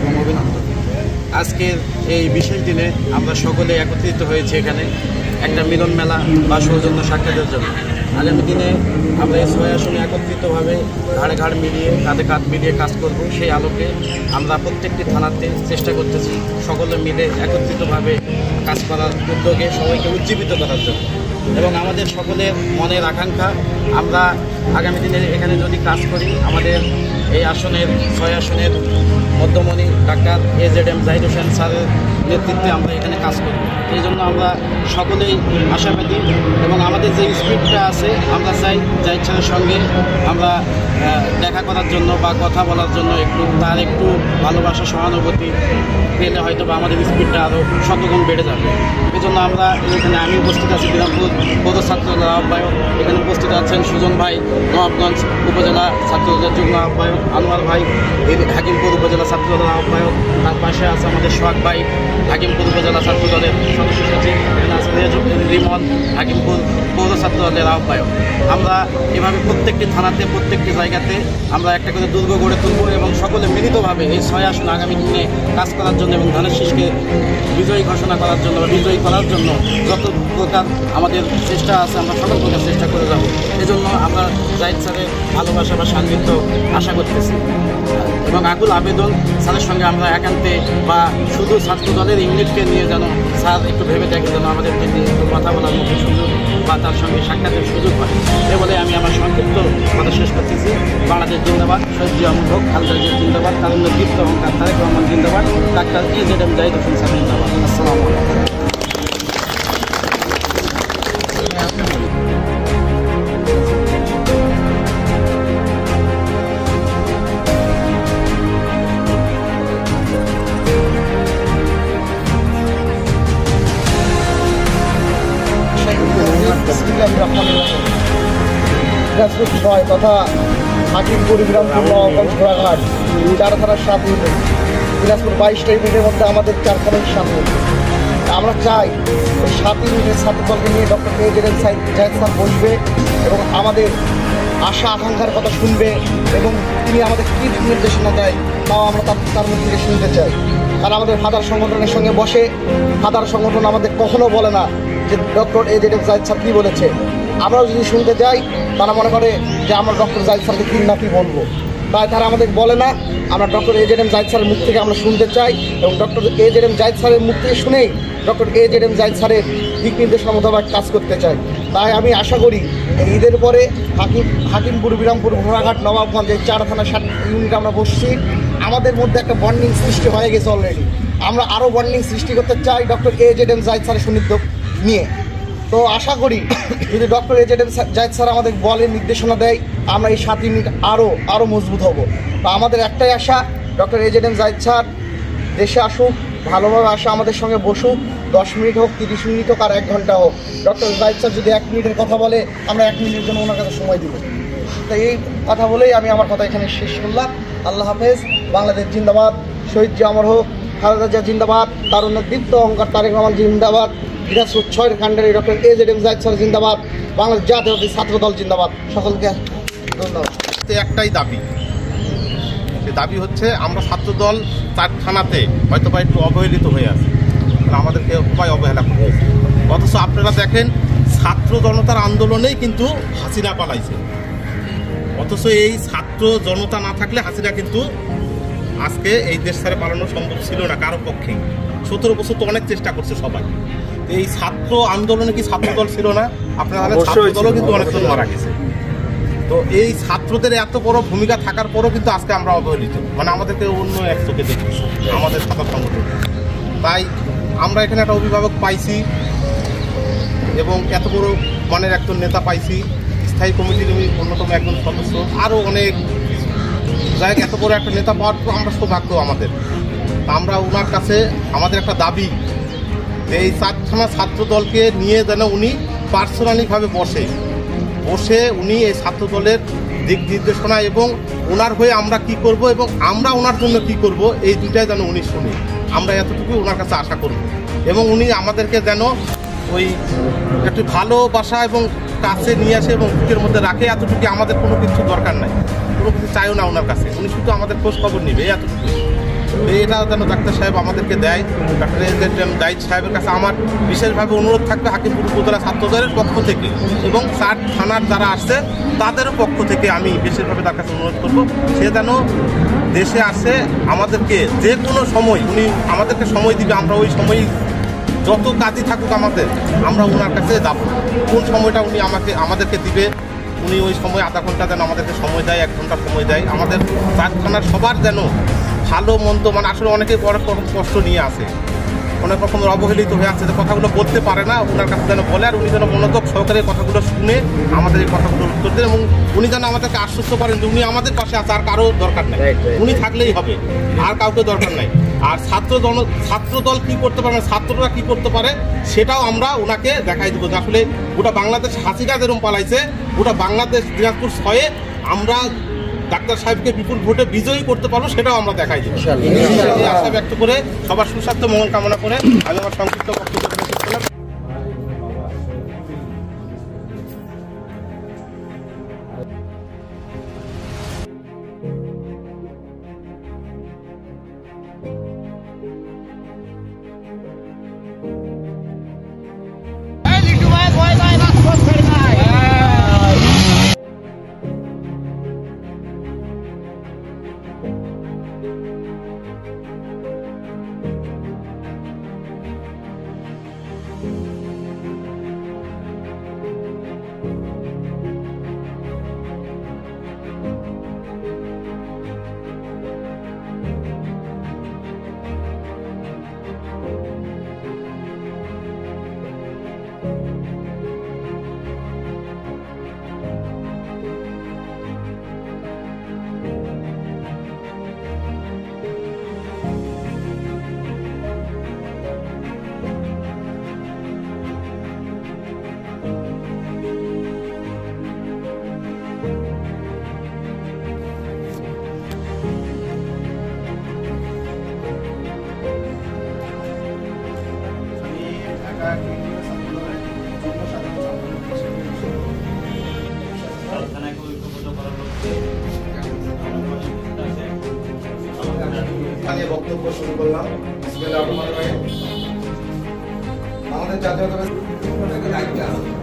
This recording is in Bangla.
এবং অভিনন্দন। আজকের এই বিশেষ দিনে আমরা সকলে একত্রিত হয়েছি এখানে একটা মিলন মেলা বা সৌজন্য সাক্ষাতের জন্য। আগামী দিনে আমরা এই 6 আসনে একত্রিতভাবে ঘাড়ে ঘাড় মিলিয়ে কাঁধে কাঁধ মিলিয়ে কাজ করব। সেই আলোকে আমরা প্রত্যেকটি থানাতে চেষ্টা করতেছি সকলে মিলে একত্রিতভাবে কাজ করার উদ্যোগে সবাইকে উজ্জীবিত করার জন্য। এবং আমাদের সকলের মনের আকাঙ্ক্ষা আমরা আগামী দিনে এখানে যদি কাজ করি, আমাদের এই আসনের 6 আসনের মধ্যমণি ডাক্তার AZM জাহিদ হোসেন স্যারের নেতৃত্বে আমরা এখানে কাজ করব। এই জন্য আমরা সকলেই আশাবাদী এবং আমাদের যে স্পিডটা আছে আমরা চাই জাহিদ স্যারের সঙ্গে আমরা দেখা করার জন্য বা কথা বলার জন্য তার একটু ভালোবাসা সহানুভূতি পেলে হয়তো বা আমাদের স্পিডটা আরও শতগুণ বেড়ে যাবে। এই জন্য আমরা এখানে আমি উপস্থিত আছি বিরামপুর পৌর ছাত্রদলের আহ্বায়ক, এখানে উপস্থিত আছেন সুজন ভাই নবাবগঞ্জ উপজেলা ছাত্রদলের যুগ্ম আহ্বায়ক, আনোয়ার ভাই হাকিমপুর উপজেলা ছাত্রদলের আহ্বায়ক, তার পাশে আছে আমাদের সোহাগ ভাই হাকিমপুর উপজেলা ছাত্রদলের সদস্য সচিব, এখানে আছে রিমন হাকিমপুর পৌর ছাত্রদলের আহ্বায়ক। আমরা এভাবে প্রত্যেকটি থানাতে প্রত্যেকটি জায়গাতে আমরা একটা করে দুর্গ গড়ে তুলব এবং সকলে মিলিতভাবে এই 6 আসন আগামী দিনে কাজ করার জন্য এবং ধানের শীষকে বিজয়ী ঘোষণা করার জন্য বা বিজয়ী করার জন্য যত প্রকার আমাদের চেষ্টা আছে আমরা সকল প্রকার চেষ্টা করে যাব। এজন্য আমরা জাহিদ স্যারের ভালোবাসা বা সান্নিধ্য আশা করতেছি এবং আকুল আবেদন স্যারের সঙ্গে আমরা একান্তে বা শুধু ছাত্র দলের ইউনিটকে নিয়ে যেন স্যার একটু ভেবে দেখে যেন আমাদেরকে নিয়ে একটু কথা বলার মতো সুযোগ বা তার সঙ্গে সাক্ষাতের সুযোগ হয়। এ বলে আমি আমার সংক্ষিপ্ত কথা শেষ করতেছি। বাংলাদেশ জিন্দাবাদ, শহীদ জিয়া মুবারক, খালেদা জিয়া জিন্দাবাদ, কারণের দীপ্ত অহংকার তারেক রহমান জিন্দাবাদ, doctor AZM Zahid Hossain sir জিন্দাবাদ। আসসালামু আলাইকুম। তথা হাকিমপুর বিরামপুর নবাবগঞ্জ ঘোড়াঘাট 4 থানার 7 ইউনিট, দিনাজপুর 22টা ইউনিটের মধ্যে আমাদের 4 থানার সামনে। আমরা চাই ওই 7 ইউনিটের ছাত্রদলকে নিয়ে ডক্টর AZM জাহিদ স্যার বসবে এবং আমাদের আশা আকাঙ্ক্ষার কথা শুনবে এবং তিনি আমাদের কী নির্দেশনা দেয় তাও আমরা তার মধ্যে থেকে শুনতে চাই। কারণ আমাদের ফাদার সংগঠনের সঙ্গে বসে ফাদার সংগঠন আমাদের কখনো বলে না যে ডক্টর AZM জাহিদ স্যার কী বলেছে। আমরাও যদি শুনতে যাই তারা মনে করে যে আমরা ডক্টর জাহিদ স্যারকে কী না কী বলবো, তাই তারা আমাদের বলে না। আমরা ডক্টর AZM জাহিদ স্যারের মুখ থেকে আমরা শুনতে চাই এবং ডক্টর AZM জাহিদ স্যারের মুখ থেকে শুনেই ডক্টর AZM জাহিদ স্যারের দিক নির্দেশনা মোতাবেক কাজ করতে চাই। তাই আমি আশা করি ঈদের পরে হাকিমপুর বিরামপুর ঘোড়াঘাট নবাবগঞ্জ এই 4 থানা 7 ইউনিট আমরা বসছি। আমাদের মধ্যে একটা বন্ডিং সৃষ্টি হয়ে গেছে অলরেডি। আমরা আরও বন্ডিং সৃষ্টি করতে চাই ডক্টর AZM জাহিদ স্যারের সান্নিধ্য নিয়ে। তো আশা করি যদি ডক্টর AZM জাহিদ স্যার আমাদের বলে নির্দেশনা দেয় আমরা এই 7 ইউনিট আরও মজবুত হব। তো আমাদের একটাই আশা ডক্টর AZM জাহিদ স্যার দেশে আসুক, ভালোভাবে আসা আমাদের সঙ্গে বসুক, 10 মিনিট হোক 30 মিনিট হোক আর 1 ঘন্টা হোক। ডক্টর জাহিদ স্যার যদি 1 মিনিটের কথা বলে আমরা 1 মিনিটের জন্য ওনার কাছে সময় দিব। তো এই কথা বলেই আমি আমার কথা এখানে শেষ করলাম। আল্লাহ হাফেজ। বাংলাদেশ জিন্দাবাদ, শহীদ জিয়া অমর হোক, খালেদা জিয়া জিন্দাবাদ, তারুণ্যের দীপ্ত অহংকার তারেক রহমান জিন্দাবাদ, দিনাজপুর 6 কাণ্ডারি ডক্টর AZM জাহিদ স্যার জিন্দাবাদ, বাংলাদেশ জাতীয়তাবাদী ছাত্রদল জিন্দাবাদ। সকলকে ধন্যবাদ। একটাই দাবি হচ্ছে আমরা ছাত্রদল 4 থানাতে হয়তো বা একটু অবহেলিত হয়ে আছে, আমাদেরকে উপায় অবহেলা করতেছে। অথচ আপনারা দেখেন ছাত্র জনতার আন্দোলনেই কিন্তু হাসিনা পালাইছে। অথচ এই ছাত্র জনতা না থাকলে হাসিনা কিন্তু আজকে এই দেশ ছেড়ে পালানো সম্ভব ছিল না কারো পক্ষেই। 17 বছর তো অনেক চেষ্টা করছে সবাই। এই ছাত্র আন্দোলনে কি ছাত্রদল ছিল না? আপনারা ছাত্রদলও কিন্তু অনেকজন মারা গেছে। তো এই ছাত্রদের এত বড় ভূমিকা থাকার পরও কিন্তু আজকে আমরা অবহেলিত, মানে আমাদেরকে অন্য এক চোখে দেখতেছি আমাদের ছাত্র সংগঠন। তাই আমরা এখানে একটা অভিভাবক পাইছি এবং এত বড় মানের একজন নেতা পাইছি, স্থায়ী কমিটির অন্যতম একজন সদস্য, আরও অনেক জায়গায় এত বড় একটা নেতা পাওয়ার পর আমরা সৌভাগ্য আমাদের। আমরা ওনার কাছে আমাদের একটা দাবি যে এই 4 থানা ছাত্র দলকে নিয়ে যেন উনি পার্সোনালিভাবে বসে উনি এই ছাত্র দলের দিক নির্দেশনা এবং ওনার হয়ে আমরা কি করব এবং আমরা ওনার জন্য কি করব এই দুটাই যেন উনি শুনে। আমরা এতটুকু ওনার কাছে আশা করব এবং উনি আমাদেরকে যেন ওই একটু ভালোবাসা এবং কাছে নিয়ে আসে এবং বুকের মধ্যে রাখে। এতটুকু আমাদের কোনো কিছু দরকার নাই, কোনো কিছু চাইও না ওনার কাছে। উনি শুধু আমাদের খোঁজ খবর নেবে, এতটুকু। এটা যেন ডাক্তার সাহেব আমাদেরকে দেয়। ডাক্তার দায়িত্ব সাহেবের কাছে আমার বিশেষভাবে অনুরোধ থাকবে হাকিমপুর উপজেলা ছাত্রদলের পক্ষ থেকে এবং 4 থানার যারা আসছে তাদেরও পক্ষ থেকে আমি বিশেষভাবে তার কাছে অনুরোধ করবো, সে যেন দেশে আসে আমাদেরকে যে কোনো সময় উনি আমাদেরকে সময় দিবে, আমরা ওই সময় যত কাজই থাকুক আমরা ওনার কাছে যাব। কোন সময়টা উনি আমাদেরকে দিবে, উনি ওই সময় আধা ঘন্টা যেন আমাদেরকে সময় দেয়, 1 ঘন্টা সময় দেয়। আমাদের 4 থানার সবার যেন ভালো মন্দ, মানে আসলে অনেকে অনেক রকম কষ্ট নিয়ে আসে, অনেক রকমের অবহেলিত হয়ে আছে, যে কথাগুলো বলতে পারে না, ওনার কাছে যেন বলে আর উনি যেন মনোযোগ সহকারে কথাগুলো শুনে আমাদের এই কথাগুলোর উত্তর দেন এবং উনি যেন আমাদেরকে আশ্বস্ত করেন যে উনি আমাদের পাশে আছে, আর কারো দরকার নেই, উনি থাকলেই হবে, আর কাউকে দরকার নাই। আর ছাত্রদল কী করতে পারে, ছাত্ররা কী করতে পারে সেটাও আমরা ওনাকে দেখাই দেবো। আসলে গোটা বাংলাদেশ হাসিনা যেরকম পালাইছে, গোটা বাংলাদেশ দিনাজপুর 6-এ আমরা ডাক্তার সাহেবকে বিপুল ভোটে বিজয়ী করতে পারবো, সেটাও আমরা দেখাই দেবো। আশা ব্যক্ত করে সবার সুস্বাস্থ্য মঙ্গল কামনা করে আমি আমার সংক্ষিপ্ত বক্তব্য শেষ করলাম। বক্তব্য শুরু করলাম। আমাদের জাতীয়তাবাদী দায়িত্ব আছে।